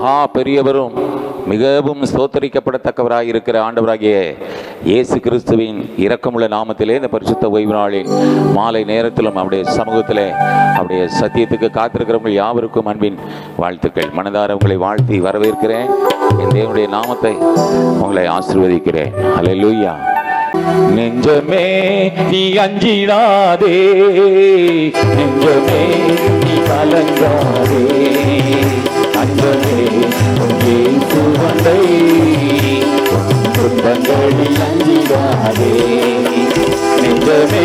மகா பெரியவரும் மிகவும் ஸ்தோத்தரிக்கப்படத்தக்கவராய் இருக்கிற ஆண்டவராகிய இயேசு கிறிஸ்துவின் இரக்கமுள்ள நாமத்திலே இந்த பரிசுத்த ஓய்வு நாளில் மாலை நேரத்திலும் அவருடைய சமூகத்திலே அவருடைய சத்தியத்துக்கு காத்திருக்கிறவங்க யாவருக்கும் அன்பின் வாழ்த்துக்கள். மனதார உங்களை வாழ்த்தி வரவேற்கிறேன். என் தேவனுடைய நாமத்தை உங்களை ஆசீர்வதிக்கிறேன். அல்லேலூயா. நெஞ்சமே நீ அஞ்சிடாதே, நெஞ்சமே நீ கலங்காதே, அஞ்சமே இயேசு வந்தை துன்பங்களில் அஞ்சிடாதே, நெஞ்சமே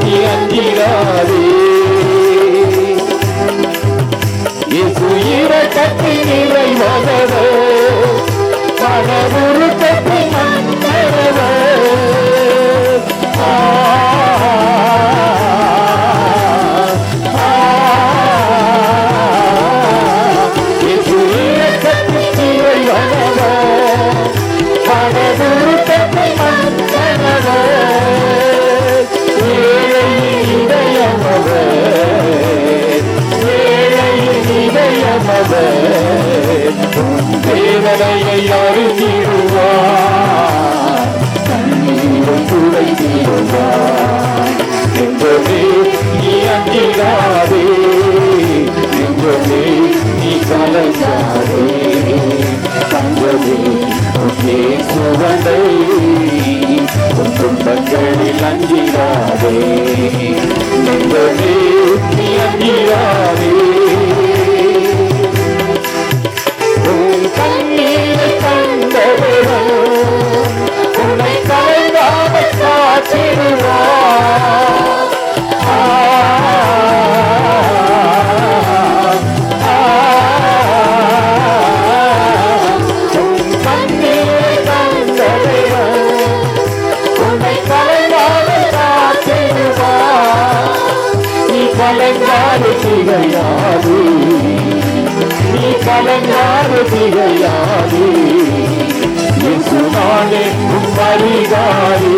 நீ அஞ்சிடாதே, இயேசு இரக்கத்தின் நிறைவானவர், மனதுருக்கத்தின் மன்னவர், தேவனையை அறிந்திடுவார், கண்ணீரும் துடைத்திடுவார். நெஞ்சமே நீ அஞ்சிடாதே, நெஞ்சமே நீ கலங்காதே, தஞ்சமே இயேசு வந்தை துன்பங்களில் அஞ்சிடாதே, நெஞ்சமே நீ அஞ்சிடாதே. கண்ணீரை கண்டவரும் உன்னை கலங்காமல் காத்திடுவார். கண்ணீரை கண்டவரும் உன்னை கலங்காமல் காத்திடுவார். நீ கலங்காது திகையாது, நீ கலங்காது திகையாது, இயேசுநாதே உன் பரிகாரி,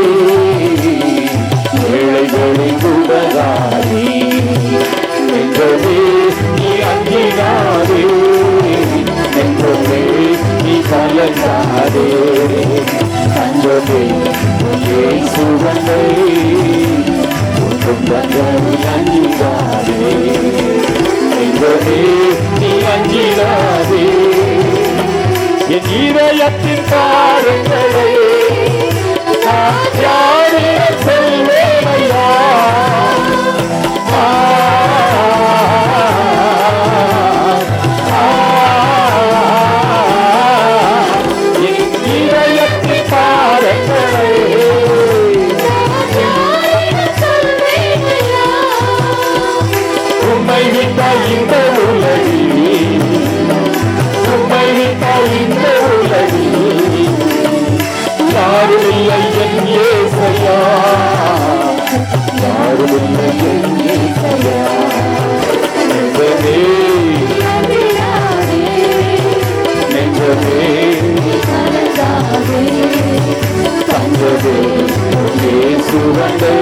ஏழைகளின் உபகாரி. நெஞ்சமே நீ அஞ்சிடாதே, நெஞ்சமே நீ கலங்காதே, தஞ்சமே இயேசு வந்தை துன்பங்களில் அஞ்சிடாதே, நெஞ்சமே நீ அஞ்சிடாதே. என் இதயத்தின் பாருங்களே யாரிடம் செல்வேனையா, என் இதயத்தின் பாருங்களே உம்மை விட்டால் இந்த உலகில், உம்மை விட்டால் இந்த உலகில் யாரும் இல்லை என் இயேசையா, யாரும் இல்லை என் இயேசையா. நெஞ்சமே நெஞ்சமே தஞ்சமே இயேசு வந்தை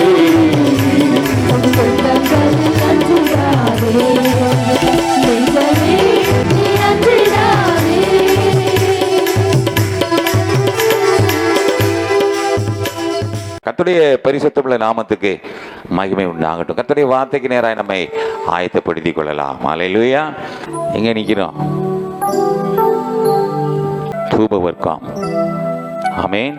கர்த்தருடைய பரிசுத்தமுள்ள நாமத்துக்கு மகிமை உண்டாகட்டும். கர்த்தருடைய வார்த்தைக்கு நேராக நம்மை ஆயத்தப்படுத்திக் கொள்ளலாம். அல்லேலூயா. எங்க நிக்கிறோம்? தூபவர்க்கம். ஆமென்.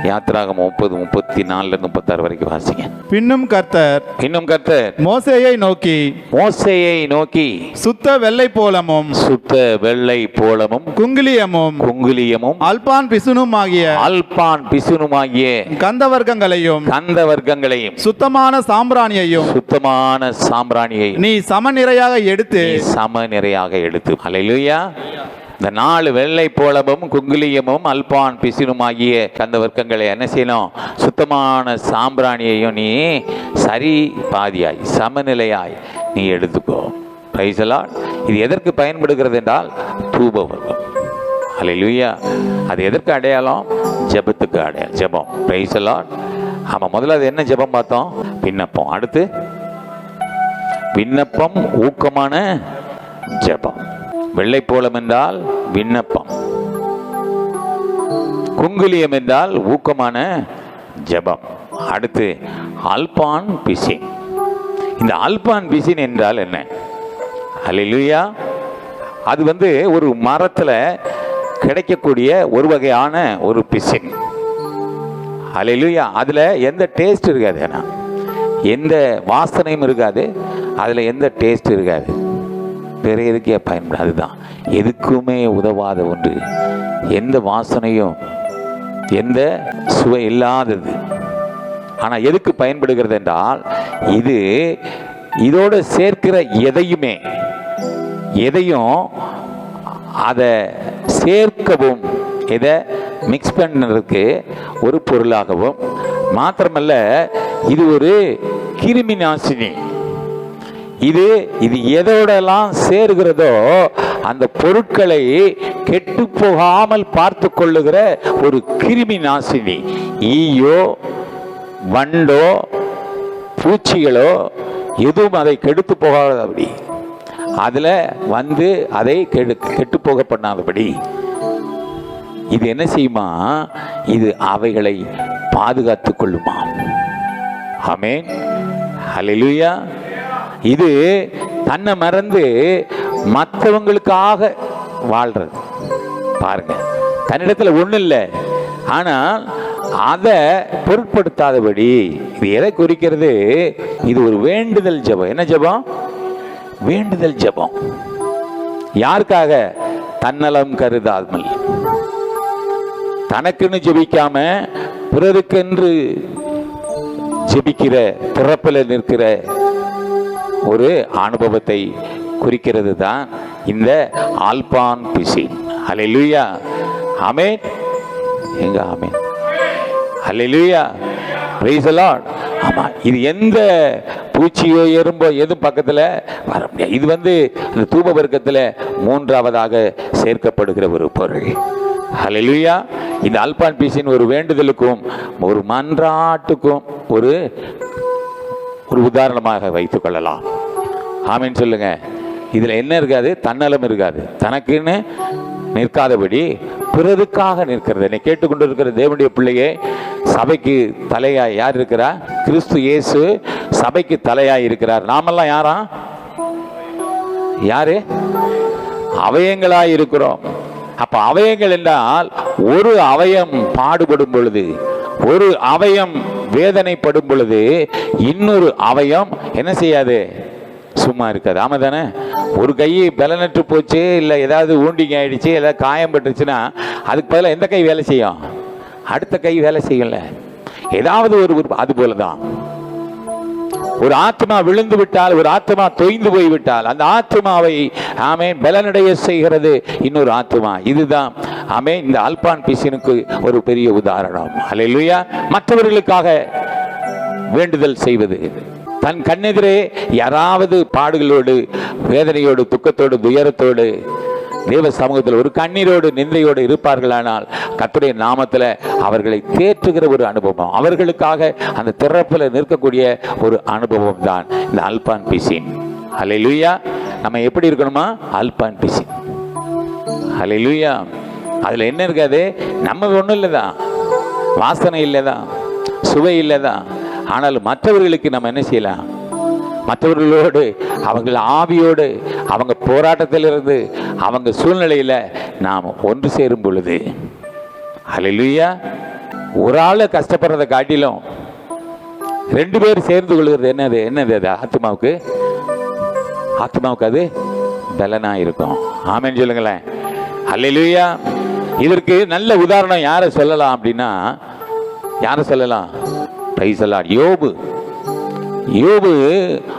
யாத்திராகமம் 30:34-36 வரைக்கும் வாசிங்க. பின்னும் கர்த்தர் மோசேயை நோக்கி சுத்த வெள்ளை போலமும் குங்குலியமும் அல்பான் பிசுனுமாகிய கந்தவர்க்கங்களையும் சுத்தமான சாம்பிராணியையும் நீ சமநிறையாக எடுத்து அல்லேலூயா. இந்த 4 வெள்ளை போலமும் குங்குலியமும் அல்பான் பிசினுமாகிய கந்தவர்க்கங்களை என்ன செய்யணும்? சுத்தமான சாம்பிராணியையும் நீ சரி பாதியாய் சமநிலையாய் நீ எடுத்துக்கோ. Price the Lord. இது எதற்கு பயன்படுகிறது என்றால் தூபவர்க்கம். அல்லேலூயா. அது எதற்கு அடையாளம்? ஜெபத்துக்கு அடையாளம். ஜெபம். Price the Lord. ஆமாம், முதல்ல அது என்ன ஜெபம் பார்த்தோம்? விண்ணப்பம். அடுத்து விண்ணப்பம் ஊக்கமான ஜெபம். வெள்ளைப்போளம் என்றால் விண்ணப்பம், குங்குலியம் என்றால் ஊக்கமான ஜெபம். அடுத்து அல்பான் பிசின். இந்த அல்பான் பிசின் என்றால் என்ன? அல்லேலூயா. அது ஒரு மரத்தில் கிடைக்கக்கூடிய ஒரு வகையான ஒரு பிசின். அல்லேலூயா. அதில் எந்த டேஸ்ட் இருக்காது, ஏன்னா எந்த வாசனையும் இருக்காது, அதில் எந்த டேஸ்ட் இருக்காது. வேற எதுக்கே பயன்படும், அதுதான் எதுக்குமே உதவாத ஒன்று, எந்த வாசனையும் எந்த சுவை இல்லாதது. ஆனால் எதுக்கு பயன்படுகிறது என்றால், இதோடு சேர்க்கிற எதையும் அதை சேர்க்கவும், எதை மிக்ஸ் பண்ணுறதுக்கு ஒரு பொருளாகவும், மாத்திரமல்ல இது ஒரு கிருமி நாசினி. இது எதோடெல்லாம் சேருகிறதோ அந்த பொருட்களை கெட்டு போகாமல் பார்த்து கொள்ளுகிற ஒரு கிருமி நாசினி. ஈயோ வண்டோ பூச்சிகளோ எதுவும் அதை கெடுத்து போகாதபடி, அதில் அதை கெட்டு போக பண்ணாதபடி இது என்ன செய்யுமா? இது அவைகளை பாதுகாத்து கொள்ளுமா. ஆமென், ஹல்லேலூயா. இது தன்னை மறந்து மற்றவங்களுக்காக வாழ்றது. பாருங்க, தன்னிடத்துல ஒன்றும் இல்லை, ஆனால் அதை பொருட்படுத்தாதபடி. இது எதை குறிக்கிறது? இது ஒரு வேண்டுதல் ஜெபம். என்ன ஜெபம்? வேண்டுதல் ஜெபம். யாருக்காக? தன்னலம் கருதாமல், தனக்குன்னு ஜெபிக்காம பிறருக்கென்று ஜெபிக்கிற, திறப்பில் நிற்கிற ஒரு அனுபவத்தை குறிக்கிறது தான் இந்த ஆல்பான் பிசின். அல்லேலூயா. ஆமென். எங்க ஆமென், அல்லேலூயா, பிரைஸ் தி லார்ட். ஆமா, இது எந்த பூச்சியோ எறும்போ எதுவும் பக்கத்தில் வர முடியாது. இது அந்த தூப வர்க்கத்தில் மூன்றாவதாக சேர்க்கப்படுகிற ஒரு பொருள். ஹல்லேலூயா. இந்த அல்பான் பிசின் ஒரு வேண்டுதலுக்கும் ஒரு மன்றாட்டுக்கும் ஒரு உதாரணமாக வைத்துக் கொள்ளலாம். ஆமென் சொல்லுங்க. இதில் என்ன இருக்காது? தன்னலம் இருக்காது, தனக்குன்னு நிற்காதபடி பிறருக்காக நிற்கிறது. என்னை கேட்டுக்கொண்டு இருக்கிற தேவனுடைய பிள்ளையே, சபைக்கு தலையாய் யார் இருக்கிறா? கிறிஸ்து இயேசு சபைக்கு தலையாய் இருக்கிறார். நாமெல்லாம் யாரு? அவயங்களாய் இருக்கிறோம். அப்ப அவயங்கள் என்றால், ஒரு அவயம் பாடுபடும் பொழுது, ஒரு அவயம் வேதனைப்படும் பொழுது, இன்னொரு அவயம் என்ன செய்யாது? சும்மா இருக்காது. ஆமா தானே? ஒரு கை பலனற்று போச்சு, இல்லை ஏதாவது ஊண்டிங்க ஆயிடுச்சு, ஏதாவது காயம் பட்டுச்சுன்னா அதுக்கு பதிலாக எந்த கை வேலை செய்யும்? அடுத்த கை வேலை செய்யல. ஏதாவது ஒரு அது போலதான் ஒரு ஆத்மா விழுந்து விட்டால், ஒரு ஆத்மா தொய்ந்து போய்விட்டால், அந்த ஆத்மாவை ஆமென் பலனடைய செய்கிறது இன்னொரு ஆத்மா. இதுதான் ஆமென் இந்த அல்பான் பிசினுக்கு ஒரு பெரிய உதாரணம். அல்லேலூயா. மற்றவர்களுக்காக வேண்டுதல் செய்வது. தன் கண்ணெதிரே யாராவது பாடுகளோடு, வேதனையோடு, துக்கத்தோடு, துயரத்தோடு தேவ சமூகத்தில் ஒரு கண்ணீரோடு, நிந்தையோடு இருப்பார்களானால், கர்த்தருடைய நாமத்தில் அவர்களை தேற்றுகிற ஒரு அனுபவம், அவர்களுக்காக அந்த திறப்பில் நிற்கக்கூடிய ஒரு அனுபவம் தான் இந்த அல்பான் பிசின். ஹல்லேலூயா. நம்ம எப்படி இருக்கணுமா? அல்பான் பிசின். ஹல்லேலூயா. அதில் என்ன இருக்காது? நம்ம ஒன்றும் இல்லைதான், வாசனை இல்லைதான், சுவை இல்லைதான். ஆனால் மற்றவர்களுக்கு நம்ம என்ன செய்யலாம்? மற்றவர்களோடு, அவங்கள் ஆவியோடு, அவங்க போராட்டத்திலிருந்து, அவங்க சூழ்நிலையில் நாம் ஒன்று சேரும் பொழுது, ஹல்லேலூயா, ஒரு ஆள் கஷ்டப்படுறதை காட்டிலும் 2 பேர் சேர்ந்து கொள்கிறது என்னது அது ஆத்மாவுக்கு அது பலனா இருக்கும். ஆமென் சொல்லுங்களேன். ஹல்லேலூயா. இதற்கு நல்ல உதாரணம் யாரை சொல்லலாம் அப்படின்னா, யாரை சொல்லலாம்? Price the lord. யோபு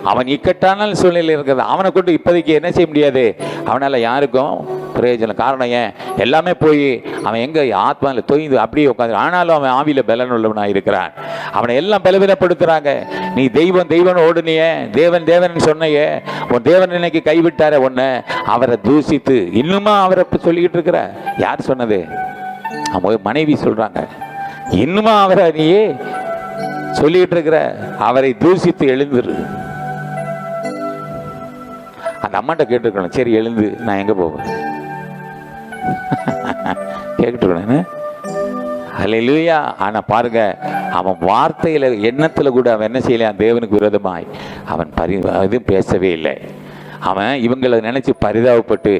அவன் இக்கட்டான சூழ்நிலையில் இருக்கிறது. அவனை கொண்டு இப்போதைக்கு என்ன செய்ய முடியாது? அவனால் யாருக்கும் பிரயோஜனம். காரணம் ஏன்? எல்லாமே போய் அவன் எங்கே ஆத்மாவில் தொய்ந்து அப்படியே உட்காந்து, ஆனாலும் அவன் ஆவியில் பலன் உள்ளவனாக இருக்கிறான். அவனை எல்லாம் பலவீனப்படுத்துகிறாங்க. நீ தெய்வன் ஓடுனியே, தேவன் சொன்னையே, உன் தேவன் இன்னைக்கு கைவிட்டார உன்னை, அவரை தூசித்து இன்னுமா அவரை சொல்லிக்கிட்டு இருக்கிற. யார் சொன்னது? அவன் மனைவி சொல்கிறாங்க. இன்னுமா அவரை நீயே சொல்லிட்டு இருக்கிற? அவரை தூசித்து எழுந்துரு. அந்த அம்மாட்ட கேட்டுருக்கணும், சரி எழுந்து நான் எங்கே போவேன் கேட்டுருக்கணும். அல்லேலூயா. ஆனால் பாருங்க, அவன் வார்த்தையில் எண்ணத்தில் கூட அவன் என்ன செய்யலையா, தேவனுக்கு விரோதமாய் அவன் எதுவும் பேசவே இல்லை. அவன் இவங்களை நினைச்சு பரிதாபப்பட்டு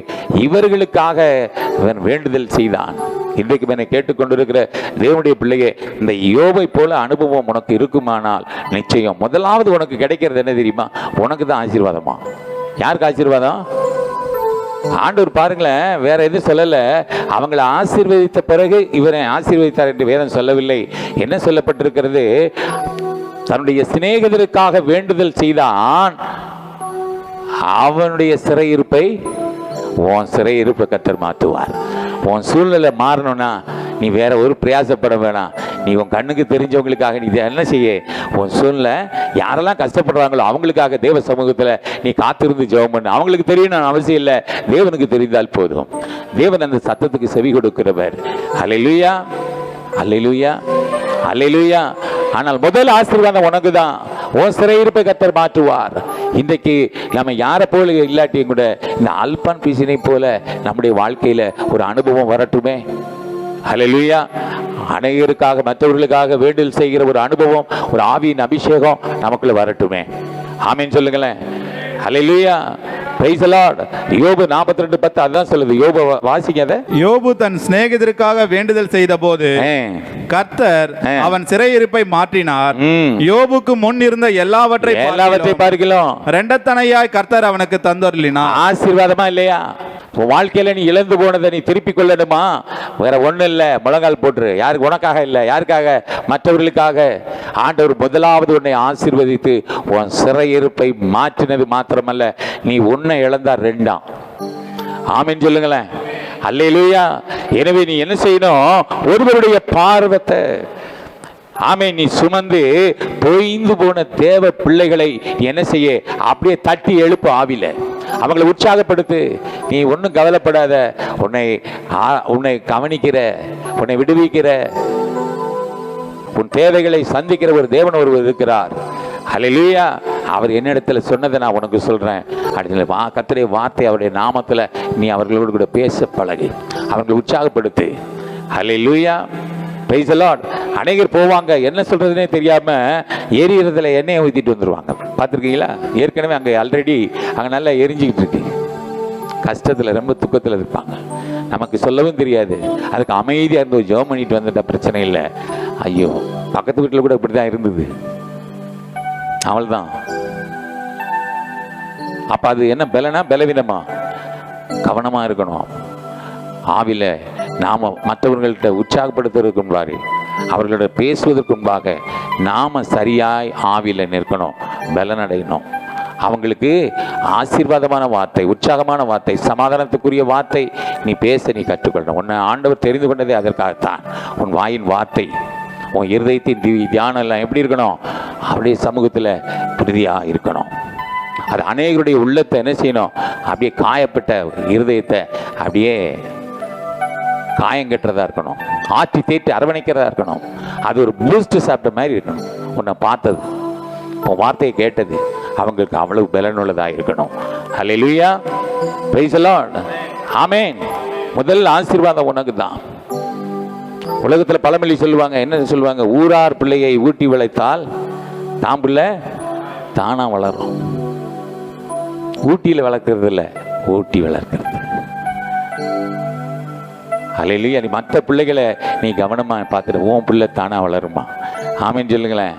இவர்களுக்காக அவன் வேண்டுதல் செய்தான். இன்றைக்கு என்னை கேட்டுக்கொண்டிருக்கிற தேவனுடைய பிள்ளையே, இந்த யோபை போல அனுபவம் உனக்கு இருக்குமானால் நிச்சயம் முதலாவது உனக்கு கிடைக்கிறது என்ன தெரியுமா? உனக்கு தான் ஆசீர்வாதமா. யாருக்கு ஆசீர்வாதம்? ஆண்டவர் பாருங்களேன், வேற எதுவும் சொல்லல. அவங்களை ஆசீர்வதித்த பிறகு இவரை ஆசீர்வதித்தார் என்று வேதம் சொல்லவில்லை. என்ன சொல்லப்பட்டிருக்கிறது? தன்னுடைய சிநேகிதருக்காக வேண்டுதல் செய்தான். அவனுடைய சிறையிருப்பை, உன் சிறையிருப்பை கர்த்தர் மாற்றுவார். உன் சூழ்நிலை மாறணும்னா நீ வேற ஒரு பிரயாசப்பட வேணாம். நீ உன் கண்ணுக்கு தெரிஞ்சவங்களுக்காக நீ என்ன செய்ய, உன் சூழ்நிலை யாரெல்லாம் கஷ்டப்படுறாங்களோ அவங்களுக்காக தேவ சமூகத்தில் நீ காத்திருந்து ஜெபம் பண்ணு. அவங்களுக்கு தெரியணும் அவசியம் இல்லை, தேவனுக்கு தெரிந்தால் போதும். தேவன் அந்த சத்தத்துக்கு செவி கொடுக்கிறவர். அல்லேலூயா, அல்லேலூயா, அல்லேலூயா. ஆனால் முதல் ஆசீர்வாதம் உனக்கு தான். உன் சிறையிருப்பை கர்த்தர் மாற்றுவார். இன்றைக்கு நம்ம யாரை போல இல்லாட்டியும் கூட இந்த அல்பான் பிசினை போல நம்முடைய வாழ்க்கையில ஒரு அனுபவம் வரட்டுமே. அல்லேலூயா. அநேகருக்காக மற்றவர்களுக்காக வேண்டுதல் செய்கிற ஒரு அனுபவம், ஒரு ஆவியின் அபிஷேகம் நமக்குள்ள வரட்டுமே. ஆமீன் சொல்லுங்களேன். அல்லேலூயா. Praise the lord. யோபு 42:10 அதான் சொல்லுது. யோபு வாசிக்காத. யோபு தன் சிநேகிதருக்காக வேண்டுதல் செய்தபோது கர்த்தர் அவன் சிறையிருப்பை மாற்றினார். யோபுக்கு முன் இருந்த எல்லாவற்றை பார்க்கலாம் இரண்டத்தனையாய் கர்த்தர் அவனுக்கு தந்தருளினார். ஆசீர்வாதமா இல்லையா? வாழ்க்கையில நீ இழந்து போனதை நீ திருப்பி கொள்ளணுமா? வேற ஒண்ணு இல்ல, முழங்கால் போட்டுரு. யாருக்கு? உனக்காக இல்ல. யாருக்காக? மற்றவர்களுக்காக. ஆண்டவர் முதலாவது உன்னை ஆசீர்வதித்து உன் சிறையிருப்பை மாற்றினது மாத்திரமல்ல, நீ உன்னை இழந்தா ரெண்டாம். ஆமீன் சொல்லுங்களேன். அல்லேலூயா. எனவே நீ என்ன செய்யணும்? ஒருவருடைய பார்வத்தை ஆமீன் நீ சுமந்து தொய்ந்து போன தேவ பிள்ளைகளை என்ன செய்ய, அப்படியே தட்டி எழுப்பு. ஆவில அவங்களை உற்சாகப்படுத்து. நீ ஒன்றும் கவலைப்படாத. உன்னை கவனிக்கிற, உன்னை விடுவிக்கிற, உன் தேவைகளை சந்திக்கிற ஒரு தேவன் ஒருவர் இருக்கிறார். அல்லேலூயா. அவர் என்னிடத்துல சொன்னதை நான் உனக்கு சொல்றேன். கர்த்தருடைய வார்த்தை அவருடைய நாமத்துல நீ அவர்களோடு கூட பேச பழகி அவர்களை உற்சாகப்படுத்து. அல்லேலூயா. Praise the Lord. அநேகர் போவாங்க, என்ன சொல்றதுனே தெரியாம எரியறதுல எண்ணெயை ஊற்றிட்டு வந்துருவாங்க. பார்த்துருக்கீங்களா? ஏற்கனவே அங்கே ஆல்ரெடி அங்கே நல்லா எரிஞ்சிக்கிட்டு இருக்கு. கஷ்டத்தில் ரொம்ப துக்கத்தில் இருப்பாங்க. நமக்கு சொல்லவும் தெரியாது. அதுக்கு அமைதியாக இருந்து ஜெபம் பண்ணிட்டு வந்துட்ட பிரச்சனை இல்லை. ஐயோ, பக்கத்து வீட்டில் கூட இப்படி தான் இருந்தது. அவள்தான். அப்போ அது என்ன பலனா பலவீனமா? கவனமாக இருக்கணும். ஆவில நாம மற்றவர்கள்ட்ட உற்சாகப்படுத்துவதற்கு முன்பாக, அவர்களோட பேசுவதற்கு முன்பாக நாம சரியாய் ஆவில நிற்கணும், பலனடையணும். அவங்களுக்கு ஆசீர்வாதமான வார்த்தை, உற்சாகமான வார்த்தை, சமாதானத்துக்குரிய வார்த்தை நீ பேச நீ கற்றுக்கொள்ளணும். உன்னை ஆண்டவர் தெரிந்து கொண்டதே அதற்காகத்தான். உன் வாயின் வார்த்தை, உன் இருதயத்தின் தியானம் எல்லாம் எப்படி இருக்கணும்? அப்படியே சமூகத்தில் பிரதியாக இருக்கணும். அது அநேகருடைய உள்ளத்தை என்ன செய்யணும்? அப்படியே காயப்பட்ட இருதயத்தை அப்படியே காயங்கட்டுறதா இருக்கணும், ஆற்றி தேற்றி அரவணைக்கிறதா இருக்கணும். அது ஒரு பூஸ்ட் சாப்பிட்ட மாதிரி இருக்கணும். உன்னை பார்த்தது, உன் வார்த்தையை கேட்டது அவங்களுக்கு அவ்வளவு பலனுள்ளதாக இருக்கணும். அல்லேலூயா. Praise the lord. ஆமென். முதல் ஆசீர்வாதம் உனக்கு தான். உலகத்தில் பழமொழி சொல்லுவாங்க, என்ன சொல்லுவாங்க? ஊரார் பிள்ளையை ஊட்டி வளைத்தால் தான் பிள்ளை தானா வளரும். ஊட்டியில் வளர்க்கறது இல்லை, ஊட்டி வளர்க்கிறது. அல்லேலூயா. நீ மற்ற பிள்ளைகளை நீ கவனமாக பார்த்துட்டு உன் பிள்ளை தானா வளருமா? ஆமீன் சொல்லுங்களேன்.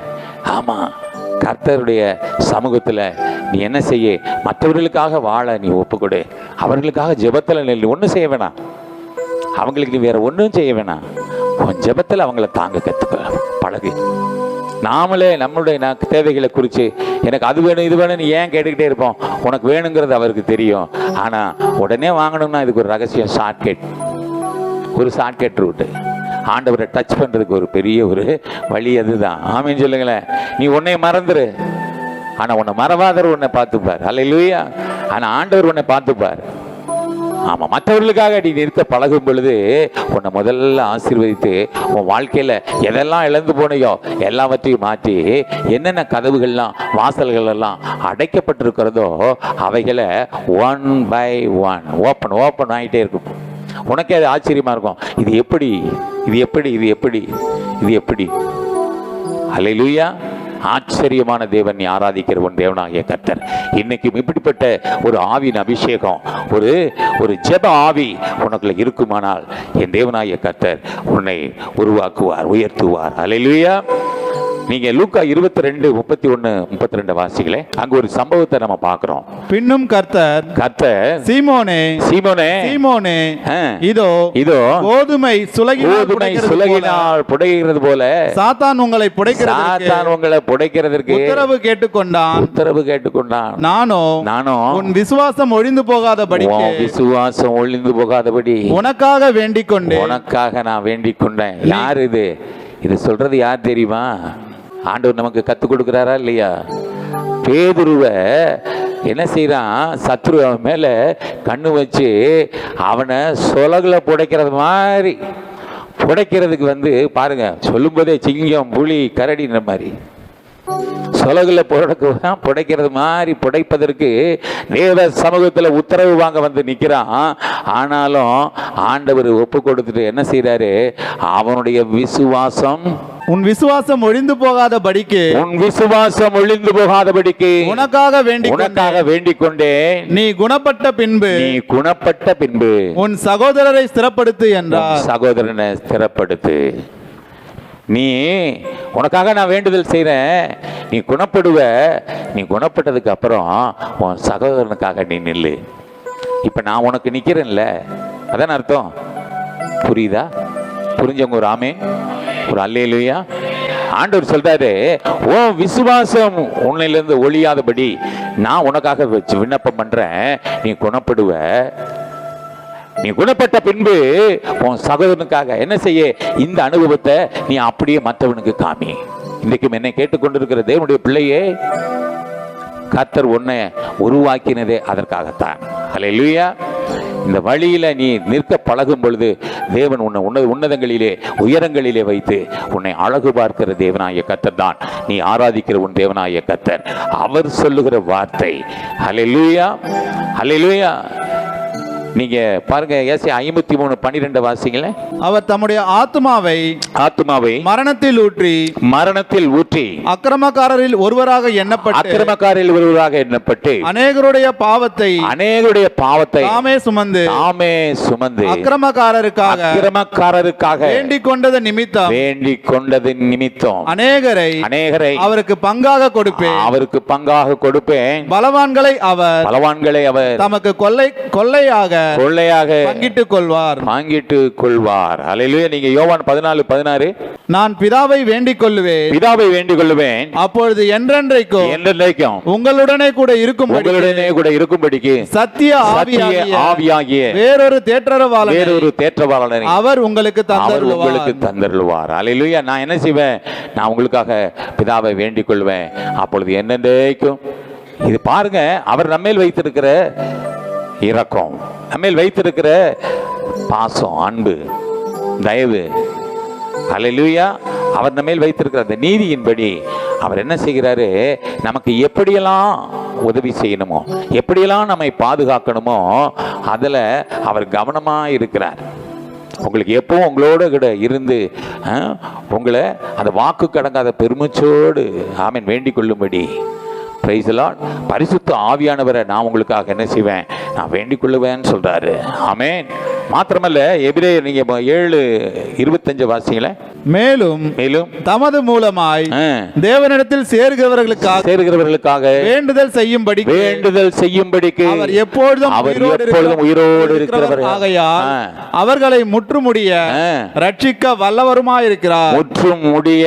ஆமாம். கர்த்தருடைய சமூகத்தில் நீ என்ன செய்ய? மற்றவர்களுக்காக வாழ நீ ஒப்புக்கொடு. அவர்களுக்காக ஜெபத்தில் நெல் ஒன்றும் செய்ய வேணாம். அவங்களுக்கு நீ வேற ஒன்றும் செய்ய வேணாம். உன் ஜெபத்தில் அவங்கள தாங்க கற்றுக்க பழகு. நாமளே நம்மளுடைய தேவைகளை குறித்து எனக்கு அது வேணும் இது வேணும்னு ஏன் கேட்டுக்கிட்டே இருப்போம்? உனக்கு வேணுங்கிறது அவருக்கு தெரியும். ஆனால் உடனே வாங்கணும்னா இதுக்கு ஒரு ரகசியம், ஷார்ட்கட், ஒரு ஷார்ட்கட் ரூட்டு. ஆண்டவரை டச் பண்ணுறதுக்கு ஒரு பெரிய ஒரு வழி அதுதான். ஆமீன் சொல்லுங்களேன். நீ உன்னை மறந்துரு, ஆனால் உன்னை மறவாதவர் உன்னை பார்த்துப்பார். அல்லேலூயா. ஆனால் ஆண்டவர் உன்னை பார்த்துப்பார். ஆமா, மற்றவர்களுக்காக நீ நிற்க பழகும் பொழுது உன்னை முதல்ல ஆசீர்வதித்து உன் வாழ்க்கையில எதெல்லாம் இழந்து போனையோ எல்லாவற்றையும் மாற்றி என்னென்ன கதவுகள்லாம் வாசல்கள் எல்லாம் அடைக்கப்பட்டிருக்கிறதோ அவைகளை ஒன் பை ஒன் ஓப்பன் ஆகிட்டே இருக்கும். உனக்கே அது ஆச்சரியமா இருக்கும். இது எப்படி அல்லேலூயா. ஆச்சரியமான தேவன், நீ ஆராதிக்கிற உன் தேவனாகிய கர்த்தர் இன்னைக்கும் இப்படிப்பட்ட ஒரு ஆவியின் அபிஷேகம், ஒரு ஜெப ஆவி உனக்குள்ள இருக்குமானால் என் தேவனாகிய கர்த்தர் உன்னை உருவாக்குவார், உயர்த்துவார். அல்லேலூயா. நீங்க லூக்கா 22:31-32 வாசிங்களே. அங்க ஒரு சம்பவத்தை நம்ம பார்க்கிறோம். பின்னும் கர்த்தர் சீமோனே இதோ கோதுமை சுலகினால் புடைகிறது போல சாத்தான் உங்களை புடைக்கிறதற்கு உத்தரவு கேட்டுக்கொண்டான். நானோ உன் விசுவாசம் ஒழிந்து போகாதபடி உனக்காக வேண்டிக் கொண்டேன். உனக்காக நான் வேண்டிக் கொண்டேன். யார் இது சொல்றது? யார் தெரியுமா? ஆண்டவர் நமக்கு கற்றுக் கொடுக்குறாரா இல்லையா? பேதுருவை என்ன செய்யறான்? சத்ரு அவன் மேல கண்ணு வச்சு அவனை சொலகுல புடைக்கிறது மாதிரி புடைக்கிறதுக்கு பாருங்க, சொல்லும் போதே சிங்கம் புலி கரடின்ற மாதிரி சொலகுல புடைக்கிறது மாதிரி புடைப்பதற்கு தேவ சமூகத்தில் உத்தரவு வாங்க நிற்கிறான். ஆனாலும் ஆண்டவர் ஒப்பு கொடுத்துட்டு என்ன செய்யறாரு? அவனுடைய விசுவாசம் உன் விசுவாசம் ஒழிந்து போகாதபடிக்கு உனக்காக வேண்டிக் கொண்டேன். நீ குணப்பட்ட பின்பு உன் சகோதரரை ஸ்திரப்படுத்து என்றார். சகோதரனை ஸ்திரப்படுத்து. நீ உனக்காக நான் வேண்டுதல் செய்கிறேன், நீ குணப்படுவ. நீ குணப்பட்டதுக்கு அப்புறம் உன் சகோதரனுக்காக நீ நில்லு. இப்போ நான் உனக்கு நிற்கிறேன்ல, அதான் அர்த்தம். புரியுதா? புரிஞ்சவங்க ஒரு ஆமே, ஒரு அல்லேலூயா. ஆண்டவர் சொல்றாரு, ஓ விசுவாசம் உன்னிலிருந்து ஒழியாதபடி நான் உனக்காக வச்சு விண்ணப்பம் பண்றேன். நீ குணப்படுவ. நீ குணப்பட்ட பின்பு உன் சகோதரனுக்காக என்ன செய்ய? இந்த அனுபவத்தை நீ அப்படியே மற்றவனுக்கு காமி. இன்றைக்கும் என்னை கேட்டுக்கொண்டிருக்கிற தேவனுடைய பிள்ளையே, கர்த்தர் உன்னை உருவாக்கினதே அதற்காகத்தான். அல்லேலூயா. இந்த வழியில நீ நிற்க பழகும் பொழுது தேவன் உன்னை உன்னதங்களிலே உயரங்களிலே வைத்து உன்னை அழகு பார்க்கிற தேவனாகிய கர்த்தர் தான் நீ ஆராதிக்கிற உன் தேவனாகிய கர்த்தர். அவர் சொல்லுகிற வார்த்தை. அல்லேலூயா, அல்லேலூயா. நீங்க பாருங்க, ஏசாயா 53:12 வாசிங்களே. அவர் தம்முடைய ஆத்துமாவை மரணத்தில் ஊற்றி அக்கிரமக்காரரில் ஒருவராக எண்ணப்பட்டு அநேகருடைய பாவத்தை தாமே சுமந்து அக்கிரமக்காரருக்காக வேண்டிக் கொண்டது நிமித்தம் அநேகரை அவருக்கு பங்காக கொடுப்பேன். பலவான்களை அவர் தமக்கு கொள்ளையாக பங்கிட்டுக் கொள்வார். அல்லேலூயா. நீங்க யோவான் 14:16, நான் பிதாவை வேண்டிக் கொள்ளுவேன், அப்பொழுது என்றென்றைக்கும் உங்களுடனே கூட இருக்கும்படிக்கு சத்திய ஆவியாகிய வேறொரு தேற்றரவாளனை அவர் உங்களுக்கு தந்தருளுவார். அல்லேலூயா. நான் என்ன செய்வேன்? நான் உங்களுக்காக பிதாவை வேண்டிக் கொள்வேன், அப்பொழுது என்றென்றைக்கும். இது பாருங்க, அவர் நம்மேல் வைத்திருக்கிற இரக்கம், நம்மேல் வைத்திருக்கிற பாசம், அன்பு, தயவு. அல்லேலூயா. அவர் நம்மேல் வைத்திருக்கிற அந்த நீதியின்படி அவர் என்ன செய்கிறாரு? நமக்கு எப்படியெல்லாம் உதவி செய்யணுமோ, எப்படியெல்லாம் நம்மை பாதுகாக்கணுமோ அதில் அவர் கவனமாக இருக்கிறார். உங்களுக்கு எப்பவும் உங்களோட கூட இருந்து உங்களை அந்த வாக்கு கடங்காத பெருமிச்சோடு ஆமென் வேண்டிக் கொள்ளும்படி. Price the Lord. பரிசுத்த ஆவியானவரை நான் உங்களுக்காக என்ன செய்வேன்? நான் வேண்டிக் கொள்ளுவேன்னு சொல்றாரு. ஆமென். மாத்திரமல்ல, எபிரேயர் நீங்க 7:25 வாசிங்களே. மேலும் தமது மூலமாய் தேவனிடத்தில் சேருகிறவர்களுக்காக வேண்டுதல் செய்யும்படிக்கு அவர் எப்பொழுதும் உயிரோடு இருக்கிறவர் ஆகையால் அவர்களை முற்றுமுடிய ரட்சிக்க வல்லவருமாயிருக்கிறார். முற்றுமுடிய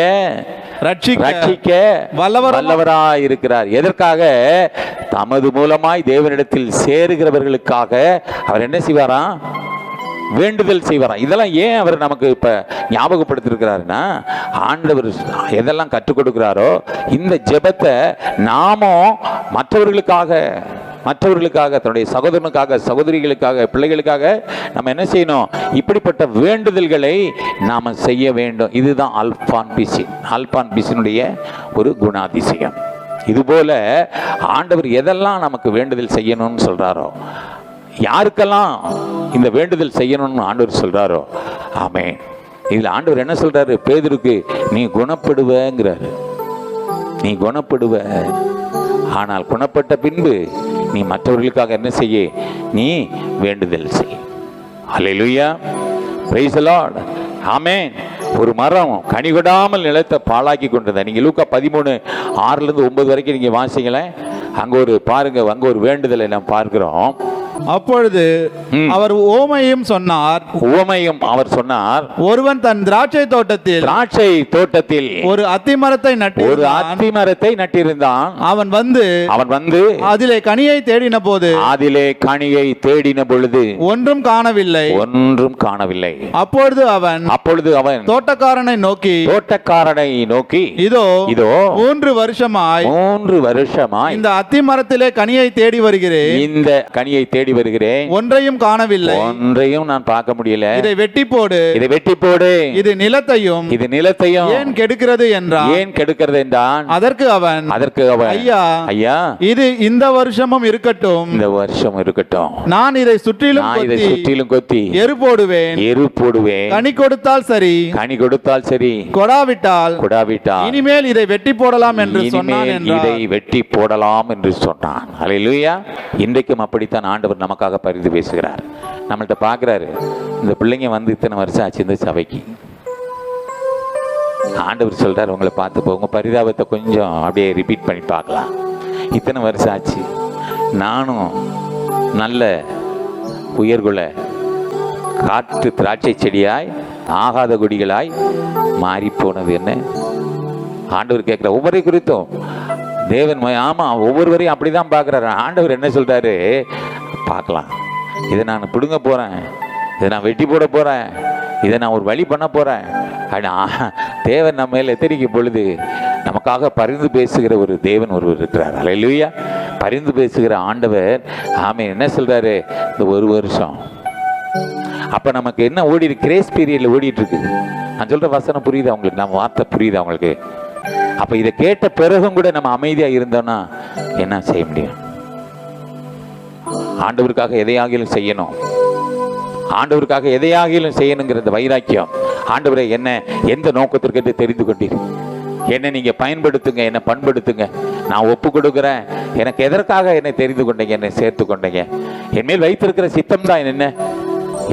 ரட்சிக்க வல்லவராயிருக்கிறார். எதற்காக? தமது மூலமாய் தேவனிடத்தில் சேருகிறவர்களுக்காக அவர் என்ன செய்வாராம்? வேண்டுதல் செய்வாராம். இதெல்லாம் ஏன் அவர் நமக்கு இப்ப ஞாபகப்படுத்திருக்கிறாருன்னா, ஆண்டவர் எதெல்லாம் கற்றுக் கொடுக்கிறாரோ இந்த ஜெபத்தை நாமும் மற்றவர்களுக்காக மற்றவர்களுக்காக, தன்னுடைய சகோதரனுக்காக, சகோதரிகளுக்காக, பிள்ளைகளுக்காக நம்ம என்ன செய்யணும்? இப்படிப்பட்ட வேண்டுதல்களை நாம் செய்ய வேண்டும். இதுதான் அல்பான் பிசினுடைய ஒரு குணாதிசயம். இதுபோல ஆண்டவர் எதெல்லாம் நமக்கு வேண்டுதல் செய்யணும்னு சொல்றாரோ, யாருக்கெல்லாம் இந்த வேண்டுதல் செய்யணும்னு ஆண்டவர் சொல்றாரோ, ஆமென். இதுல ஆண்டவர் என்ன சொல்றாரு? பேதுருக்கு, நீ குணப்படுவங்கிறாரு. நீ குணப்படுவ. ஆனால் குணப்பட்ட பின்பு நீ மற்றவர்களுக்காக என்ன செய்ய? நீ வேண்டுதல் செய். ஹல்லேலூயா, பிரைஸ் தி லார்ட், ஆமென். ஒரு மரம் கனி கொடாமல் நிலத்தை பாழாக்கி கொண்டது. நீங்க லூக்கா 13:6-9 வரைக்கும் நீங்க வாசிங்களேன். அங்க ஒரு பாருங்க, அங்க ஒரு வேண்டுதலை நாம் பார்க்கிறோம். அப்பொழுது அவர் உவமையும் சொன்னார். ஒருவன் தன் திராட்சை தோட்டத்தில் ஒரு அத்திமரத்தை நட்டிருந்தான். அவன் வந்து அதிலே கனியை தேடின பொழுது ஒன்றும் காணவில்லை. அப்பொழுது அவன் தோட்டக்காரனை நோக்கி, இதோ 3 வருஷமாய் இந்த அத்திமரத்திலே கனியை தேடி வருகிறேன். ஒன்றையும் காணவில்லை. ஒன்றையும் நான் பார்க்க முடியல. இதை வெட்டி போடு. இது நிலத்தையும் ஏன் கெடுக்கிறது என்றான். அதற்கு அவன், ஐயா, இது இந்த வருஷமும் இருக்கட்டும். நான் இதை சுற்றிலும் கொத்தி எரு போடுவேன். கனி கொடுத்தால் சரி, கொடாவிட்டால் இனிமேல் இதை வெட்டி போடலாம் என்று சொன்னான். ஹல்லேலூயா. இன்றைக்கும் அப்படித்தான் ஆண்டவர் நமக்காக பரிந்து பேசுகிறார். நம்மள்ட்ட பார்க்கிறாரு, இந்த பிள்ளைங்க வந்து இத்தனை வருஷம் ஆச்சு இந்த சபைக்கு. ஆண்டவர் சொல்றாரு, உங்களை பார்த்து போங்க, பரிதாபத்தை கொஞ்சம் அப்படியே ரிப்பீட் பண்ணி பார்க்கலாம். இத்தனை வருஷம் ஆச்சு, நானும் நல்ல உயர்குல காற்று திராட்சை செடியாய் ஆகாத கொடிகளாய் மாறி போனது என்ன? ஆண்டவர் கேட்கிற ஒவ்வொரு குறித்தும் தேவன், ஆமா, ஒவ்வொருவரையும் அப்படிதான் பார்க்கிறாரு. ஆண்டவர் என்ன சொல்றாரு? பார்க்கலாம், இதை நான் பிடுங்க போறேன், இதை நான் வெட்டி போட போறேன், இதை நான் ஒரு வழி பண்ண போறேன். தேவன் நம்ம மேல் எத்தரிக்கும் பொழுது நமக்காக பரிந்து பேசுகிற ஒரு தேவன் ஒருவர் இருக்கிறார். ஹல்லேலூயா. பரிந்து பேசுகிற ஆண்டவர், ஆமென். என்ன சொல்றாரு? இந்த 1 வருஷம். அப்ப நமக்கு என்ன ஓடி இருக்கு? கிரேஸ் பீரியட்ல ஓடிட்டு இருக்கு. நான் சொல்ற வசனம் புரியுது அவங்களுக்கு? நம்ம வார்த்தை புரியுது அவங்களுக்கு? அப்ப இதை கேட்ட பிறகும் கூட நம்ம அமைதியா இருந்தோம்னா என்ன செய்ய முடியும்? ஆண்டவருக்காக எதையாகிலும் செய்யணும். ஆண்டவருக்காக எதையாகிலும் செய்யணுங்கிற வைராக்கியம். ஆண்டவரை என்ன எந்த நோக்கத்திற்கு தெரிந்து கொண்டீர்? என்னை நீங்க பயன்படுத்துங்க, என்னை பண்படுத்துங்க, நான் ஒப்பு கொடுக்குறேன். எனக்கு எதற்காக என்னை தெரிந்து கொண்டீங்க, என்னை சேர்த்து கொண்டீங்க? என் மேல் வைத்திருக்கிற சித்தம் தான்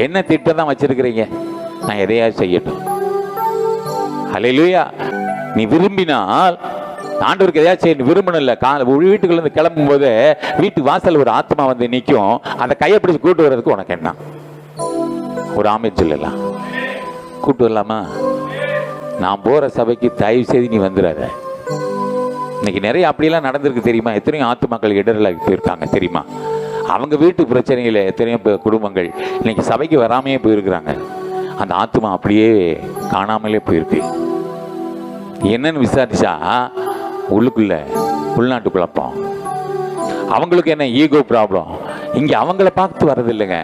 என்ன திட்டம் தான் வச்சிருக்கிறீங்க? நான் எதையாவது செய்யட்டும். ஹல்லேலூயா. நீ விரும்பினால் ஆண்டவருக்கு எதையாவது செய்ய விரும்பணும்ல. வீட்டுக்குள்ள இருந்து கிளம்பும் போது வீட்டு வாசல் ஒரு ஆத்மா வந்து நிற்கும். அந்த கையை பிடிச்சி கூட்டு வர்றதுக்கு உனக்கு என்ன? ஒரு ஆமென் சொல்லலாம். கூட்டு வரலாமா? நான் போற சபைக்கு தயவு செய்து நீ வந்துடாத. இன்னைக்கு நிறைய அப்படியெல்லாம் நடந்திருக்கு தெரியுமா? எத்தனையோ ஆத்துமாக்கள் இடரலாகி போயிருக்காங்க தெரியுமா? அவங்க வீட்டு பிரச்சனையில் எத்தனையோ குடும்பங்கள் இன்னைக்கு சபைக்கு வராமையே போயிருக்கிறாங்க. அந்த ஆத்துமா அப்படியே காணாமலே போயிருக்கு. என்னன்னு விசாரிச்சா உள்ளுக்குள்ள உள்நாட்டு குழப்பம். அவங்களுக்கு என்ன ஈகோ ப்ராப்ளம். இங்கே அவங்கள பார்த்து வர்றதில்லைங்க.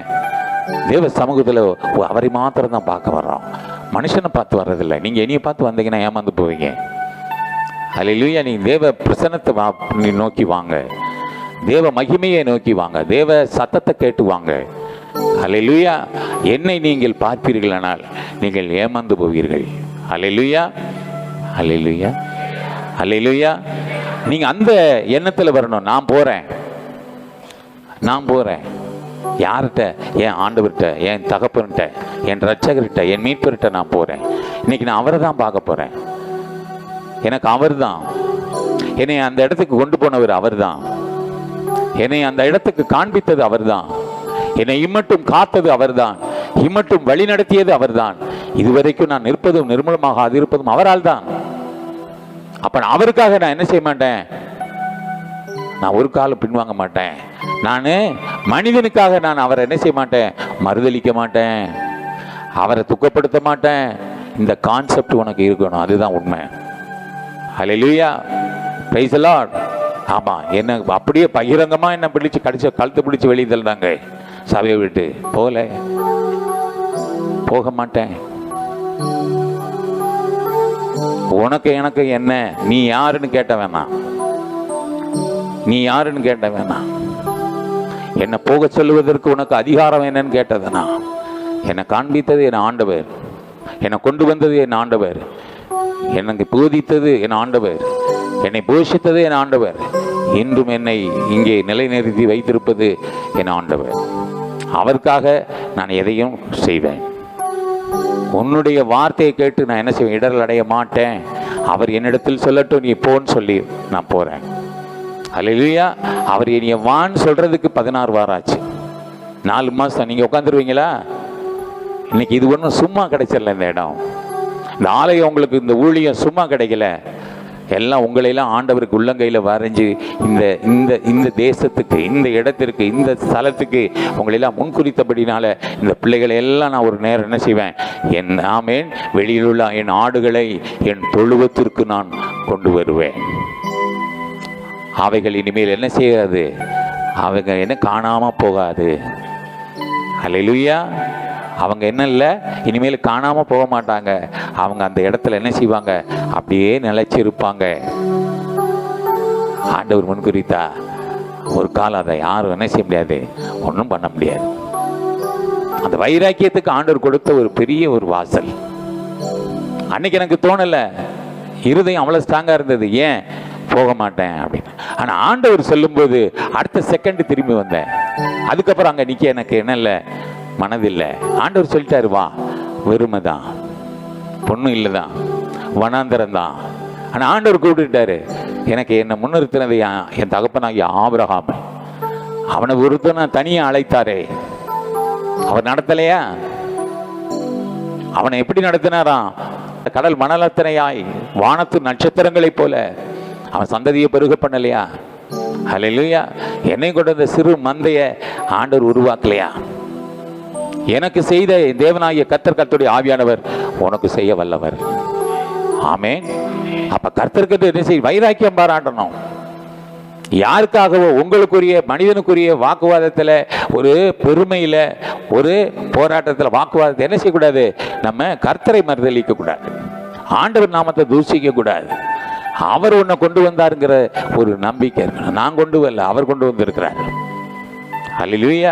தேவ சமூகத்தில் அவரை மாத்திரம் தான் பார்க்க வர்றோம், மனுஷனை பார்த்து வர்றதில்லை. நீங்கள் என்னையை பார்த்து வந்தீங்கன்னா ஏமாந்து போவீங்க. ஹல்லேலூயா. நீங்கள் தேவ பிரசன்னத்தை நோக்கி வாங்க, தேவ மகிமையை நோக்கி வாங்க, தேவ சத்தத்தை கேட்டு வாங்க. ஹல்லேலூயா. என்னை நீங்கள் பார்ப்பீர்களானால் நீங்கள் ஏமாந்து போவீர்கள். ஹல்லேலூயா, ஹல்லேலூயா, ஹல்லேலூயா. நீங்க அந்த எண்ணத்தில் வரணும். நான் போறேன் யார்கிட்ட? என் ஆண்டவர்கிட்ட, என் தகப்பன்கிட்ட, என் ரட்சகர்கிட்ட, என் மீட்பர்கிட்ட நான் போறேன். இன்னைக்கு நான் அவரை தான் பார்க்க போறேன். எனக்கு அவர் தான் என்னை அந்த இடத்துக்கு கொண்டு போனவர், அவர் தான் என்னை அந்த இடத்துக்கு காண்பித்தது, அவர் தான் என்னை இம்மட்டும் காத்தது, அவர் தான் இம்மட்டும் வழி நடத்தியது, அவர் தான் இதுவரைக்கும் நான் நிற்பதும் நிர்மூலமாக அது இருப்பதும் அவரால் தான். அப்ப அவருக்காக நான் என்ன செய்ய மாட்டேன்? நான் ஒரு காலம் பின்வாங்க மாட்டேன். நான் மனிதனுக்காக நான் அவரை என்ன செய்ய மாட்டேன்? மறுதலிக்க மாட்டேன், அவரை துக்கப்படுத்த மாட்டேன். இந்த கான்செப்ட் உனக்கு இருக்கணும், அதுதான் உண்மை. ஹல்லேலூயா, பிரைஸ் தி லார்ட். ஆமா, என்ன அப்படியே பகிரங்கமா என்ன பிடிச்சு கழுத்தை பிடிச்சு வெளியே தள்ளினாங்க சபையை விட்டு. போக மாட்டேன். உனக்கு எனக்கு என்ன, நீ யாருன்னு கேட்ட வேணாம், நீ யாருன்னு கேட்ட வேணாம். என்னை போக சொல்லுவதற்கு உனக்கு அதிகாரம் என்னன்னு கேட்டதுனா, என்னை காண்பித்தது என் ஆண்டவர், என்னை கொண்டு வந்தது என் ஆண்டவர், எனக்கு போதித்தது என் ஆண்டவர், என்னை போஷித்தது என் ஆண்டவர், இன்றும் என்னை இங்கே நிலைநிறுத்தி வைத்திருப்பது என் ஆண்டவர். அவருக்காக நான் எதையும் செய்வேன். உன்னுடைய வார்த்தையை கேட்டு நான் என்ன செய்வேன்? இடரல் அடைய மாட்டேன். அவர் என்னிடத்தில் சொல்லட்டும், நீ போன்னு சொல்லி நான் போறேன். அல்லேலூயா. அவர் என்னைய வான்னு சொல்றதுக்கு 16 வாரம் ஆச்சு. 4 மாசம் நீங்க உட்காந்துருவீங்களா? இன்னைக்கு இது ஒன்றும் சும்மா கிடைச்சிடல. இந்த இடம், இந்த ஆலயம், உங்களுக்கு இந்த ஊழியம் சும்மா கிடைக்கல. எல்லாம் உங்களையெல்லாம் ஆண்டவருக்கு உள்ளங்கையில் வரைஞ்சி இந்த இந்த இந்த தேசத்துக்கு, இந்த இடத்திற்கு, இந்த ஸ்தலத்துக்கு உங்களெல்லாம் முன்குறித்தபடினால இந்த பிள்ளைகளை எல்லாம் நான் ஒரு நேரம் என்ன செய்வேன்? என் ஆமேன் வெளியில் உள்ள என் ஆடுகளை என் தொழுவத்திற்கு நான் கொண்டு வருவேன். அவைகள் இனிமேல் என்ன செய்யாது? அவங்க என்ன காணாம போகாது. அல்லேலூயா. அவங்க என்ன இல்லை, இனிமேல் காணாம போக மாட்டாங்க. அவங்க அந்த இடத்துல என்ன செய்வாங்க? அப்படியே நிலைச்சிருப்பாங்க. ஆண்டவர் முன்குறித்தா ஒரு காலம் அதை யாரும் என்ன செய்ய முடியாது, ஒன்றும் பண்ண முடியாது. அந்த வைராக்கியத்துக்கு ஆண்டவர் கொடுத்த ஒரு பெரிய ஒரு வாசல். அன்னைக்கு எனக்கு தோணல, இருதயம் அவ்வளவு ஸ்ட்ராங்கா இருந்தது. ஏன் போக மாட்டேன் அப்படின்னு. ஆனா ஆண்டவர் சொல்லும்போது அடுத்த செகண்ட் திரும்பி வந்தேன். அதுக்கப்புறம் அங்க நிக்க எனக்கு என்ன இல்லை, மனதில்லை. ஆண்டவர் சொல்லிட்டாரு, வா, வெறுமை தான், பொண்ணும் இல்லைதான், வனாந்தரம் தான். ஆனால் ஆண்டவர் கூப்பிட்டுட்டாரு. எனக்கு என்னை முன்னிறுத்தினது என் தகப்பனாகிய ஆபிரகாம். அவனை ஒருத்தனை தனியாக அழைத்தாரே, அவர் நடத்தலையா? அவனை எப்படி நடத்தினாராம்? கடல் மணலத்தனையாய் வானத்து நட்சத்திரங்களைப் போல அவன் சந்ததியை பெருக பண்ணலையா? அல்லேலூயா. என்னை கொண்ட இந்த சிறு மந்தைய ஆண்டவர் உருவாக்கலையா? எனக்கு செய்த தேவனாகிய கர்த்தருடைய ஆவியானவர் உனக்கு செய்ய வல்லவர். ஆமென். அப்ப கர்த்தருக்கு என்ன செய்ய? வைராக்கியம் பாராட்டணும். யாருக்காகவோ உங்களுக்குரிய மனிதனுக்குரிய வாக்குவாதத்தில், ஒரு பெருமையில, ஒரு போராட்டத்தில் வாக்குவாதத்தை என்ன செய்யக்கூடாது? நம்ம கர்த்தரை மறுதலிக்க கூடாது, ஆண்டவர் நாமத்தை தூஷிக்க கூடாது. அவர் உன்னை கொண்டு வந்தாருங்கிற ஒரு நம்பிக்கை இருக்கணும். நான் கொண்டு வரல, அவர் கொண்டு வந்திருக்கிறார். அல்லேலூயா.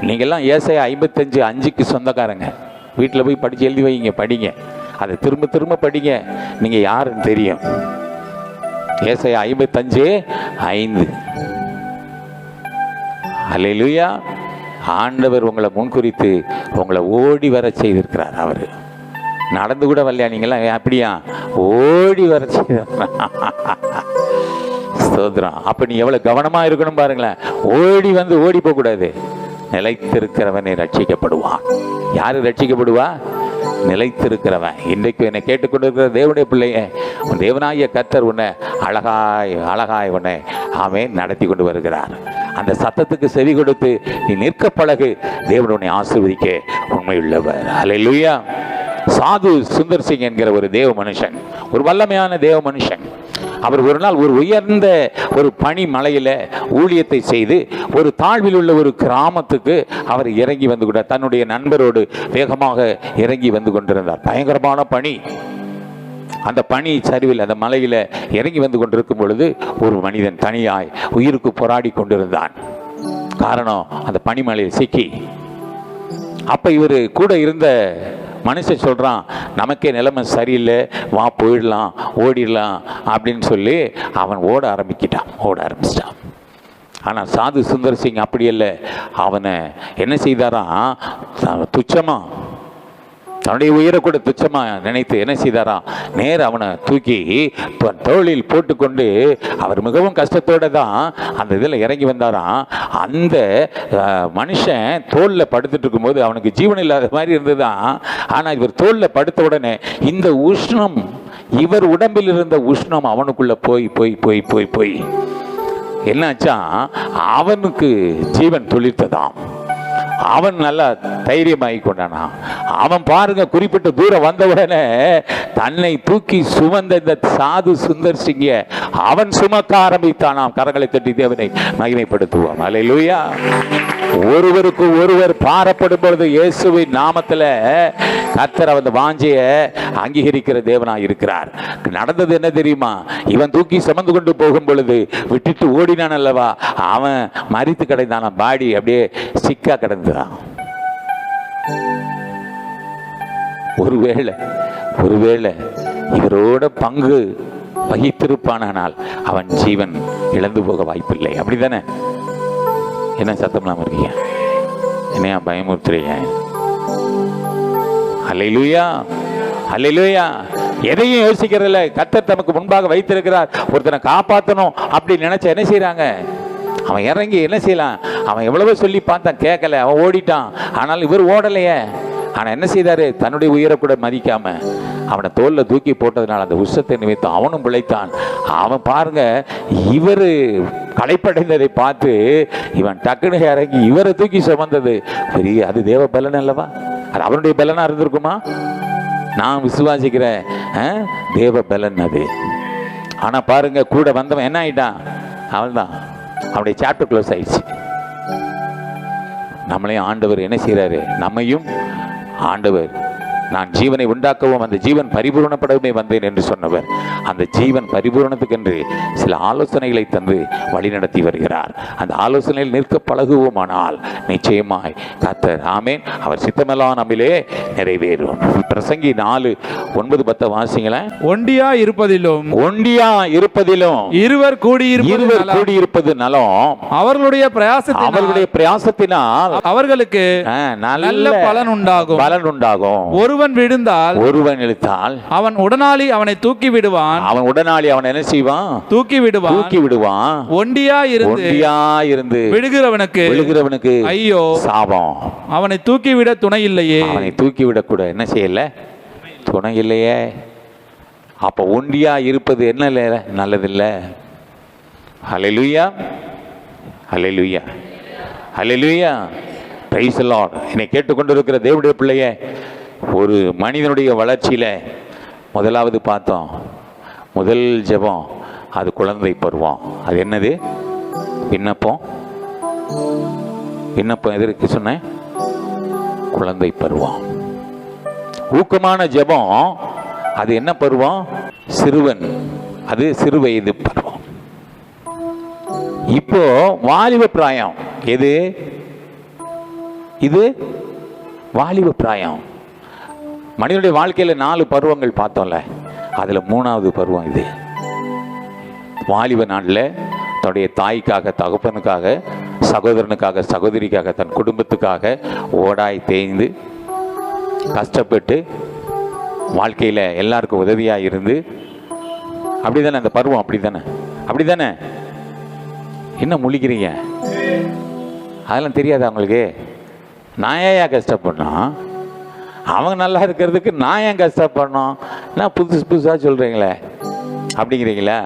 நீங்கள்லாம் ஏசாயா 55:5க்கு சொந்தக்காரங்க. வீட்டில் போய் படித்து எழுதி வைங்க, படிங்க, அதை திரும்ப திரும்ப படிங்க, நீங்கள் யாருன்னு தெரியும். ஏசாயா 55:5. அல்லேலூயா. ஆண்டவர் உங்களை முன்குறித்து உங்களை ஓடி வர செய்திருக்கிறார். அவர் நடந்து கூட வரலையா? நீங்களாம் அப்படியா? ஓடி வர செய்தார். ஸ்தோத்திரம். அப்ப நீ எவ்வளவு கவனமா இருக்கணும் பாருங்களேன். ஓடி வந்து ஓடி போக கூடாது. நிலைத்திருக்கிறவனை ரட்சிக்கப்படுவான். யாரு ரட்சிக்கப்படுவா? நிலைத்திருக்கிறவன். இன்றைக்கு என்னை கேட்டுக்கொண்டிருக்கிற தேவனுடைய பிள்ளைய, உன் தேவனாகிய கர்த்தர் உன்னை அழகாய் அழகாய் உன்னை ஆமென் நடத்தி கொண்டு வருகிறார். அந்த சத்தத்துக்கு செவி கொடுத்து நீ நிற்க பழகு. தேவன் உன்னை ஆசீர்வதிக்க உண்மையுள்ளவர். அல்லேலூயா. சாது சுந்தர் சிங் என்கிற ஒரு தேவ மனுஷன், ஒரு வல்லமையான தேவ மனுஷன். அவர் ஒரு நாள் ஒரு உயர்ந்த ஒரு பனி மலையில ஊழியத்தை செய்து ஒரு தாழ்வில் உள்ள ஒரு கிராமத்துக்கு அவர் இறங்கி வந்து கூட தன்னுடைய நண்பரோடு வேகமாக இறங்கி வந்து கொண்டிருந்தார். பயங்கரமான பனி. அந்த பனி சரிவில் அந்த மலையில இறங்கி வந்து கொண்டிருக்கும் பொழுது ஒரு மனிதன் தனியாய் உயிருக்கு போராடி கொண்டிருந்தான். காரணம், அந்த பனிமலையில் சிக்கி. அப்ப இவர் கூட இருந்த மனுஷன் சொல்றான், நமக்கே நிலைமை சரியில்லை, வா போயிடலாம், ஓடிடலாம் அப்படின்னு சொல்லி அவன் ஓட ஆரம்பிச்சிட்டான். ஆனால் சாது சுந்தர் சிங் அப்படி இல்லை. அவனை என்ன செய்தாராம்? துச்சமா, தன்னுடைய உயிரை கூட துச்சமா நினைத்து என்ன செய்தாராம்? நேர அவனை தூக்கி தோளில் போட்டுக்கொண்டு அவர் மிகவும் கஷ்டத்தோடு தான் அந்த இதில் இறங்கி வந்தாராம். அந்த மனுஷன் தோளில் படுத்துட்டு இருக்கும்போது அவனுக்கு ஜீவன் இல்லாத மாதிரி இருந்ததுதான். ஆனால் இவர் தோளில் படுத்த உடனே இந்த உஷ்ணம், இவர் உடம்பில் இருந்த உஷ்ணம் அவனுக்குள்ள போய் போய் போய் போய் போய் என்னாச்சா? அவனுக்கு ஜீவன் துளிர்த்ததாம். அவன் நல்லா தைரியமாகி கொண்டானா. அவன் பாருங்க, குறிப்பிட்ட தூரம் வந்த உடனே தன்னை தூக்கி சுமந்த இந்த சாது சுந்தர் சிங்க அவன் சுமக்க ஆரம்பித்தானாம். கரங்களை தட்டி தேவனை மகிமைப்படுத்துவோம். அல்லேலூயா. ஒருவருக்கு ஒருவர் பாரப்படும் பொழுது இயேசுவின் நாமத்துல கர்த்தர் அந்த வாஞ்சைய அங்கீகரிக்கிற தேவனாய் இருக்கிறார். நடந்தது என்ன தெரியுமா? இவன் தூக்கி சுமந்து கொண்டு போகும் பொழுது விட்டுட்டு ஓடினான் அல்லவா, அவன் மரித்து கிடந்தான, பாடி அப்படியே சிக்கா கிடந்தான். ஒருவேளை இவரோட பங்கு வகித்திருப்பானால் அவன் ஜீவன் இழந்து போக வாய்ப்பில்லை. அப்படித்தானே? என்ன சத்தம் இல்லாம இருக்கீங்க? என்னையா பயமுறுத்துறீங்க? அல்லேலூயா, அல்லேலூயா. எதையும் யோசிக்கிறதில்ல. கர்த்தர் தமக்கு முன்பாக வைத்திருக்கிறார். ஒருத்தனை காப்பாற்றணும் அப்படி நினைச்ச என்ன செய்யறாங்க? அவன் இறங்கி என்ன செய்யலாம்? அவன் எவ்வளவோ சொல்லி பார்த்தான், கேட்கல, அவன் ஓடிட்டான். ஆனால் இவர் ஓடலையே. ஆனா என்ன செய்தாரு? தன்னுடைய உயிரை கூட மதிக்காம அவனை தோல்ல தூக்கி போட்டதுனால அந்த உஷ்ணத்தை நிமித்தம் அவனும் பிழைத்தான். அவன் பாருங்க, இவரு களைப்படைந்ததை பார்த்து இவன் டக்குனு இறங்கி இவரை தூக்கி சுமந்தது பெரிய, அது தேவ பலன் அல்லவா? அது அவனுடைய பலனா இருந்திருக்குமா? நான் விசுவாசிக்கிறேன் தேவ பலன் அது. ஆனா பாருங்க, கூட வந்தவன் என்ன ஆயிட்டான்? அவன் தான், அவனுடைய சாப்டர் க்ளோஸ் ஆயிடுச்சு. நம்மளையும் ஆண்டவர் என்ன செய்யறாரு? நம்மையும் ஆண்டவர், நான் ஜீவனை உண்டாக்கவும் அந்த ஜீவன் பரிபூரணப்படவுமே வந்தேன் என்று சொன்னவர், அந்த ஜீவன் பரிபூரணத்துக்கென்று சில ஆலோசனைகளை தந்து வழிநடத்தி வருகிறார். அந்த ஆலோசனையில் நிற்க பழகுவோமானால் நிச்சயமாய் கர்த்தர், ஆமென், அவர் சித்தமெல்லாம் நம்மிலே நிறைவேறும். பிரசங்கி 4:9-10 வாசிங்களேன். ஒண்டியா இருப்பதிலும் இருவர் கூடியிருப்பது நலம், அவர்களுடைய பிரயாசத்தினால் அவர்களுக்கு நல்ல பலன் உண்டாகும். ஒருவன் இழுத்தால் அவன் உடனாளி அவனை தூக்கி விடுவான். அவன் என்ன செய்வான்? தூக்கி விடுவான். ஒண்டியா இருந்து விழுகிறவனுக்கு ஐயோ சாபம். அவனை தூக்கிவிட துணை இல்லையே. அவனை தூக்கிவிட கூட என்ன செய்யல? துணை இல்லையே. அப்ப ஒண்டியா இருப்பது என்ன நல்லதில்ல. ஹல்லேலூயா, ஹல்லேலூயா, ஹல்லேலூயா. Praise the lord. என்னை கேட்டுக்கொண்டிருக்கிற தேவனுடைய பிள்ளையே, ஒரு மனிதனுடைய வளர்ச்சியில முதலாவது பார்த்தோம், முதல் ஜெபம் அது குழந்தை பருவம். அது என்னது? விண்ணப்பம். எதற்கு சொன்னேன்? குழந்தை பருவம். ஊக்கமான ஜெபம் அது என்ன பருவம்? சிறுவன், அது சிறு வயது பருவம். இப்போ வாலிப பிராயம் எது? இது வாலிப பிராயம். மனிதனுடைய வாழ்க்கையில 4 பருவங்கள் பார்த்தோம்ல, அதுல 3வது பருவம் இது. வாலிப நாளில் தன்னுடைய தாய்க்காக, தகப்பனுக்காக, சகோதரனுக்காக, சகோதரிக்காக, தன் குடும்பத்துக்காக ஓடாய் தேய்ந்து கஷ்டப்பட்டு வாழ்க்கையில எல்லாருக்கும் உதவியா இருந்து, அப்படிதானே அந்த பருவம்? அப்படிதானே? என்ன முழிக்கிறீங்க? அதெல்லாம் தெரியாது அவங்களுக்கு? நான் ஏன் கஷ்டப்படணும்? அவங்க நல்லா இருக்கிறதுக்கு நான் ஏன் கஷ்டப்படணும்? நான் புதுசாக சொல்கிறீங்களே அப்படிங்கிறீங்களா?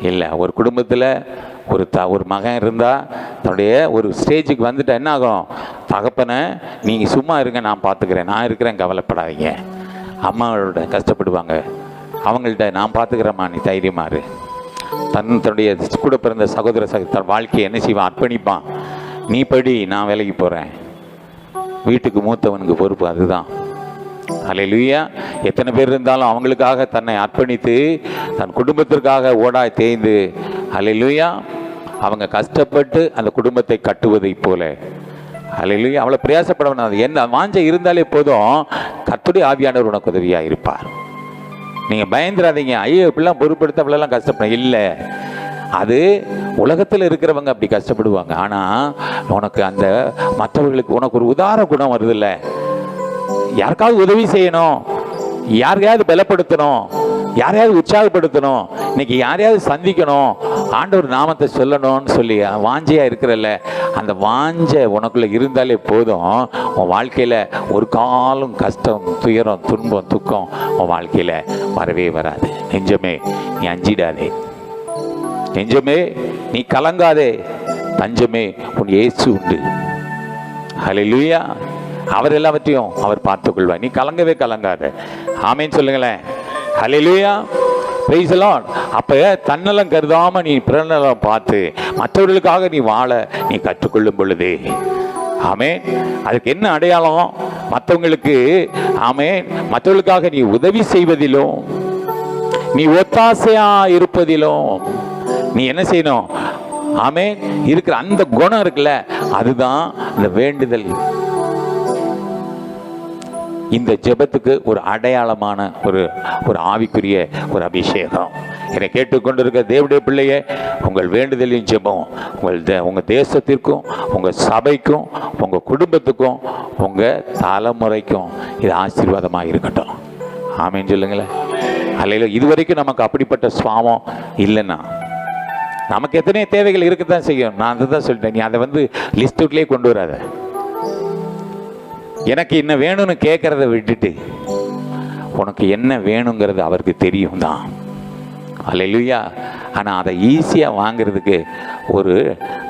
இல்லை. ஒரு குடும்பத்தில் ஒரு மகன் இருந்தால் தன்னுடைய ஒரு ஸ்டேஜுக்கு வந்துட்டா என்ன ஆகும்? தகப்பனை, நீங்கள் சும்மா இருங்க, நான் பார்த்துக்கிறேன், நான் இருக்கிறேன், கவலைப்படாதீங்க. அம்மாவோட கஷ்டப்படுவாங்க, அவங்கள்ட்ட நான் பார்த்துக்கிறேம்மா, நீ தைரியமாரு. தன்னுடைய கூட பிறந்த தன் வாழ்க்கையை என்ன செய்வான்? அர்ப்பணிப்பான். நீ படி, நான் வேலைக்கு போகிறேன். வீட்டுக்கு மூத்தவனுக்கு பொறுப்பு அதுதான். அல்லேலூயா. எத்தனை பேர் இருந்தாலும் அவங்களுக்காக தன்னை அர்ப்பணித்து தன் குடும்பத்திற்காக ஓடாய் தேய்ந்து, அல்லேலூயா, அவங்க கஷ்டப்பட்டு அந்த குடும்பத்தை கட்டுவதை போல, அல்லேலூயா, அவ்வளோ பிரயாசப்படணும். அது என்ன வாஞ்சை இருந்தாலே போதும், கர்த்தருடைய ஆவியானவர் உனக்கு உதவியாக இருப்பார். நீங்கள் பயந்துடாதீங்க, ஐயோ இப்படிலாம் பொறுப்படுத்த அப்படிலாம் கஷ்டப்பட இல்லை. அது உலகத்தில் இருக்கிறவங்க அப்படி கஷ்டப்படுவாங்க. ஆனால் உனக்கு அந்த மற்றவர்களுக்கு உனக்கு ஒரு உதார குணம் வருது இல்லை? யாருக்காவது உதவி செய்யணும், யாரையாவது பலப்படுத்தணும், யாரையாவது உற்சாகப்படுத்தணும், இன்னைக்கு யாரையாவது சந்திக்கணும், ஆண்டவர் நாமத்தை சொல்லணும்னு சொல்லி வாஞ்சையா இருக்கிறல்ல, அந்த வாஞ்சை உனக்குள்ள இருந்தாலே போதும். உன் வாழ்க்கையில ஒரு காலம் கஷ்டம், துயரம், துன்பம், துக்கம் உன் வாழ்க்கையில வரவே வராது. நெஞ்சமே நீ அஞ்சிடாதே, நெஞ்சமே நீ கலங்காதே, தஞ்சமே உன் இயேசு உண்டு. ஹல்லேலூயா. அவர் எல்லாவற்றையும் அவர் பார்த்துக் கொள்வார். நீ கலங்கவே கலங்காத. ஆமென் சொல்லுங்களேன். ஹல்லேலூயா. Praise the lord. அப்ப தன்னலம் கருதாம நீ பிறநலம் பார்த்து மற்றவர்களுக்காக நீ வாழ நீ கற்றுக்கொள்ளும் பொழுது, ஆமென், அதுக்கு என்ன அடையாளம்? மற்றவங்களுக்கு, ஆமென், மற்றவர்களுக்காக நீ உதவி செய்வதிலும் நீ ஒத்தாசையா இருப்பதிலும் நீ என்ன செய்யணும்? ஆமென், இருக்கிற அந்த குணம் இருக்குல்ல, அதுதான் இந்த வேண்டுதல். இந்த ஜெபத்துக்கு ஒரு அடையாளமான ஒரு ஆவிக்குரிய ஒரு அபிஷேகம். என்னை கேட்டுக்கொண்டிருக்க தேவனுடைய பிள்ளையே, உங்கள் வேண்டுதலின் ஜெபம் உங்கள் தேசத்திற்கும் உங்கள் சபைக்கும் உங்கள் குடும்பத்துக்கும் உங்கள் தலைமுறைக்கும் இது ஆசீர்வாதமாக இருக்கட்டும். ஆமென் சொல்லுங்களேன். அல்லையில இதுவரைக்கும் நமக்கு அப்படிப்பட்ட சுவாபம் இல்லைன்னா நமக்கு எத்தனை தேவைகள் இருக்கத்தான் செய்யும். நான் அதை தான் சொல்லிட்டேன். நீ அதை லிஸ்ட் அவுட்லேயே கொண்டு வராத. எனக்கு என்ன வேணும்னு கேட்கறத விட்டுட்டு உனக்கு என்ன வேணுங்கிறது அவருக்கு தெரியும் தான். அல்லேலூயா. ஆனால் அதை ஈஸியாக வாங்கிறதுக்கு ஒரு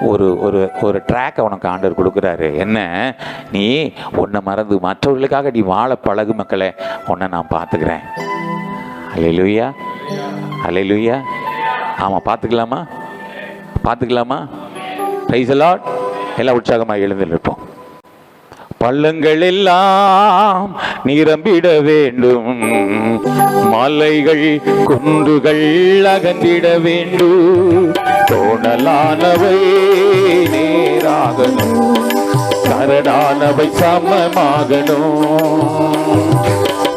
ஒரு ஒரு ஒரு ட்ராக்கை உனக்கு ஆண்டவர் கொடுக்குறாரு. என்ன? நீ உன்னை மறந்து மற்றவர்களுக்காக நீ வாழ பழகு மக்களை, உன்னை நான் பார்த்துக்கிறேன். அல்லேலூயா. அல்லேலூயா. ஆமாம், பார்த்துக்கலாமா? பார்த்துக்கலாமா? Price the Lord. எல்லாம் உற்சாகமாக எழுந்திருப்போம். பள்ளங்கள் எல்லாம் நிரம்பிட வேண்டும், மலைகள் குன்றுகள் அகன்றிட வேண்டும், கோணலானவை நேராகணும், கரடானவை சமமாகணும்.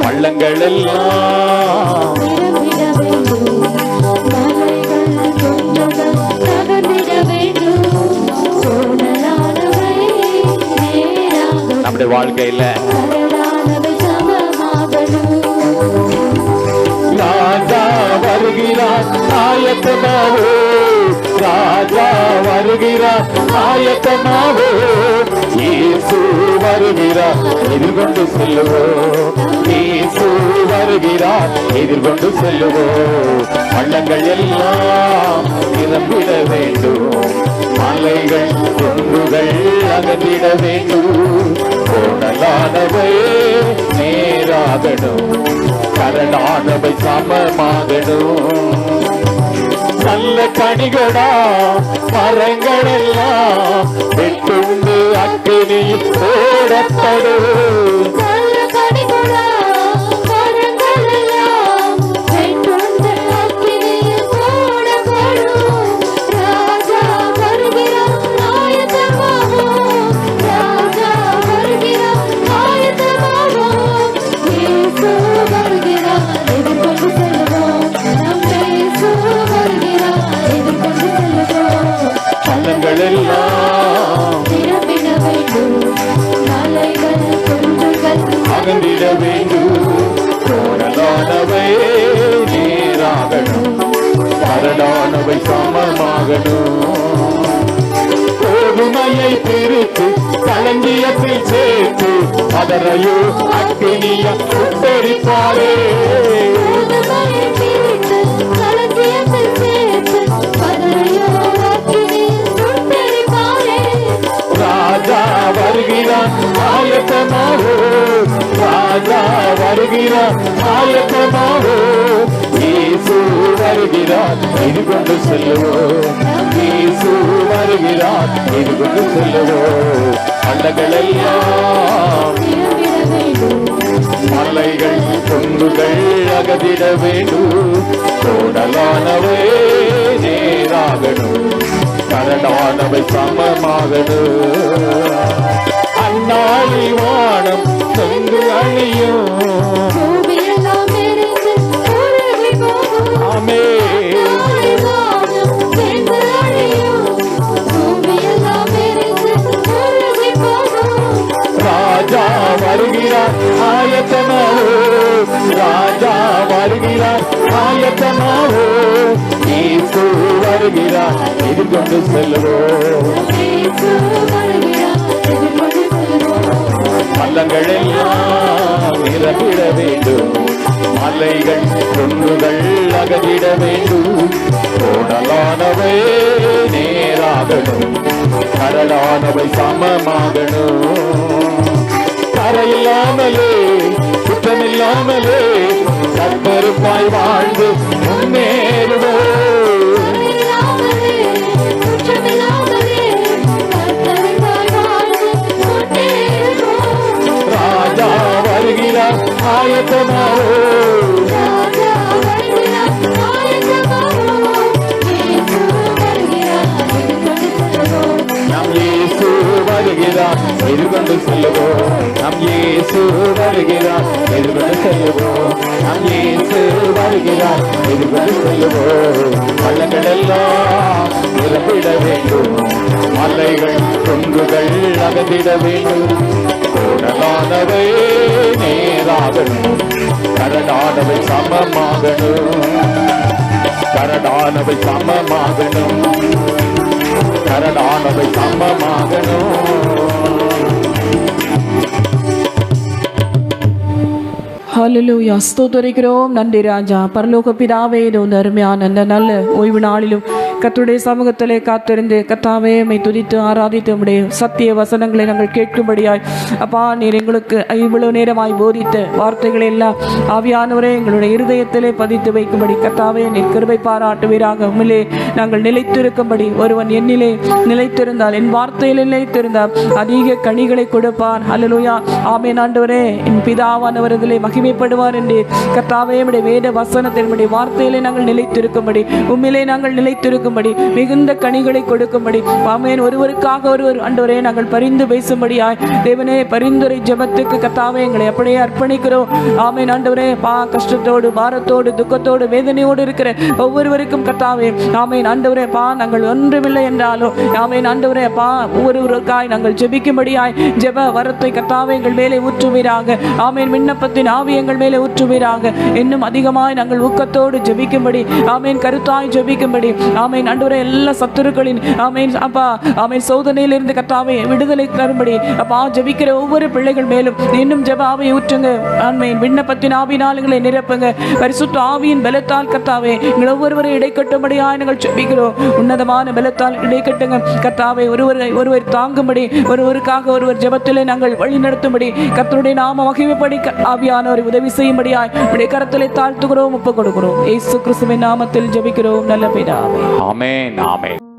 பள்ளங்கள் எல்லாம் நம்முடைய வாழ்க்கையில ராஜா வருகிறார் ஆயத்தமாவோ, ராஜா வருகிறார் ஆயத்தமாவோ, இயேசு வருகிறார் எதிர்கொண்டு செல்லுவோம், இயேசு வருகிறார் எதிர்கொண்டு செல்லுவோம். பள்ளங்கள் எல்லாம் நிரம்பிட வேண்டும், மலைகள் குன்றுகள் அகன்றிட வேண்டும், கோணலானவை நேராகணும், கரடானவை சமமாகணும். நல்ல கனிகளா மரங்கள் எல்லாம் வெட்டுண்டு அக்கினியில் போடப்படும், அகன்றிட வேண்டும், கோணலானவை நேராகணும், கரடானவை சமமாகணும். கோதுமையை பிரித்து களஞ்சியத்தில் சேர்த்து அதரையோ அக்கினிய சுட்டெரிப்பாரே, ராஜா வருகிறார் ஆயத்தமாவோ, ராஜா வருகிறார் ஆயத்தமாவோ, இயேசு வருகிறார் எதிர்கொண்டு செல்லுவோம், இயேசு வருகிறார் எதிர்கொண்டு செல்லுவோம். பள்ளங்கள் எல்லாம் மலைகள் குன்றுகள் அகதிட வேண்டும், கோடலானவை நேராகணும், கரடானவை சமமாகணும். அந்நாளி வானம் சென்று அழியும், ஆமே, ராஜா வருகிறார் ஆயத்தமாவோ, ராஜா வருகிறார் ஆயத்தமாவோ, இயேசு வருகிறார் எதிர்கொண்டு செல்லுவோம். பள்ளங்கள் எல்லாம் நிரம்பிட வேண்டும், மலைகள் குன்றுகள் அகன்றிட வேண்டும், கோணலானவை நேராகணும், கரடானவை சமமாகணும். கரையில்லாமலே குற்றமில்லாமலே கர்த்தருக்காய் வாழ்ந்து முன்னேறுவோம். ராஜா வருகிறார் ஆயத்தமாரோ. நம் இயேசு வருகிறார் எதிர்கொண்டு செல்லுவோம். நம் இயேசு வருகிறார் எதிர்கொண்டு செல்லுவோம். நம் இயேசு வருகிறார் எதிர்கொண்டு செல்லுவோம். பள்ளங்கள் எல்லாம் நிரம்பிட வேண்டும். மலைகள் குன்றுகள் அகந்திட வேண்டும். கோடலானவை நேராகணும். கரடானவை சமமாகணும். கரடானவை சமமாகணும். கரடானவை சமமாகணும். ஹல்லேலூயா, ஸ்தோத்திரிக்கிறோம். நன்றி ராஜா. பரலோக பிதாவே, இது ஒரு அருமையான அந்த நல்ல ஓய்வு நாளிலும் கர்த்தருடைய சமூகத்திலே காத்திருந்து கர்த்தாவே உம்மை துதித்து ஆராதித்து உம்முடைய சத்திய வசனங்களை நாங்கள் கேட்கும்படியாய் அப்பா நீர் எங்களுக்கு இவ்வளவு நேரமாய் போதித்த வார்த்தைகளை எல்லாம் ஆவியானவரே எங்களுடைய இருதயத்திலே பதித்து வைக்கும்படி கர்த்தாவே நீர் கிருபை பாராட்டுவீராக. உம்மிலே நாங்கள் நிலைத்திருக்கும்படி ஒருவன் என்னிலே நிலைத்திருந்தால், என் வார்த்தையில் நிலைத்திருந்தால் அதிக கனிகளை கொடுப்பான். ஹல்லேலூயா. ஆமென் ஆண்டவரே. என் பிதாவானவரிலே மகிமைப்படுவார் என்று கர்த்தாவே உம்முடைய வேத வசனத்தின் உம்முடைய வார்த்தையிலே நாங்கள் நிலைத்திருக்கும்படி, உம்மிலே நாங்கள் நிலைத்திருக்கும் மிகுந்த கனிகளை கொடுக்கும்படி ஆமென். ஒருவருக்காக ஒருவர் ஆண்டவரே நாங்கள் பரிந்து பேசும்படியாய் தேவனே பரிந்துரை ஜெபத்துக்கு கர்த்தாவே எங்களை அப்படியே அர்ப்பணிக்கிறோம். ஆமென் ஆண்டவரே. கஷ்டத்தோடு பாரத்தோடு துக்கத்தோடு வேதனையோடு இருக்கிற ஒவ்வொருவருக்கும் கர்த்தாவே ஆமென் ஆண்டவரே நாங்கள் ஒன்றுமில்லை என்றாலும் ஆமென் ஆண்டவரே ஒவ்வொருவருக்காய் நாங்கள் ஜெபிக்கும்படியாய் ஜெப வரத்தை கர்த்தாவே எங்கள் மேலே ஊற்றுவீராக. ஆமென். விண்ணப்பத்தின் ஆவி எங்கள் மேலே ஊற்றுவீராக. இன்னும் அதிகமாய் நாங்கள் ஊக்கத்தோடு ஜெபிக்கும்படி ஆமென், கருத்தாய் ஜெபிக்கும்படி ஆமென் ஆண்டவரே எல்லா சத்துருக்களின் ஆமென் அப்பா ஆமென் சோதனையிலிருந்து கர்த்தாவே விடுதலை தரும்படி அப்பா ஜெபிக்கிற ஒவ்வொரு பிள்ளைகள் மேலும் இன்னும் ஜெப ஆவியை ஊற்றுங்க. ஆமென். விண்ணப்பத்தின் ஆவியினால் எங்களை நிரப்புங்க. பரிசுத்த ஆவியின் பலத்தால் கர்த்தாவே எங்கள் ஒவ்வொருவரை இடைக்கட்டும்படியாய் நாங்கள் ஜெபிக்கிறோம். உன்னதமான பலத்தால் இடைக்கட்டுங்க கர்த்தாவே. ஒருவர் தாங்கும்படி, ஒருவருக்காக ஒருவர் ஜெபத்திலே நாங்கள் வழி நடத்தும்படி கர்த்தருடைய நாம மகிமைப்படி ஆவியானவரை உதவி செய்யும்படியாய் உடைய கரத்திலே தாழ்த்துகிறோம், ஒப்புக் கொடுக்கிறோம். இயேசு கிறிஸ்துவின் நாமத்தில் ஜெபிக்கிறோம் நல்ல பிதாவே. ஆமென். ஆமென்.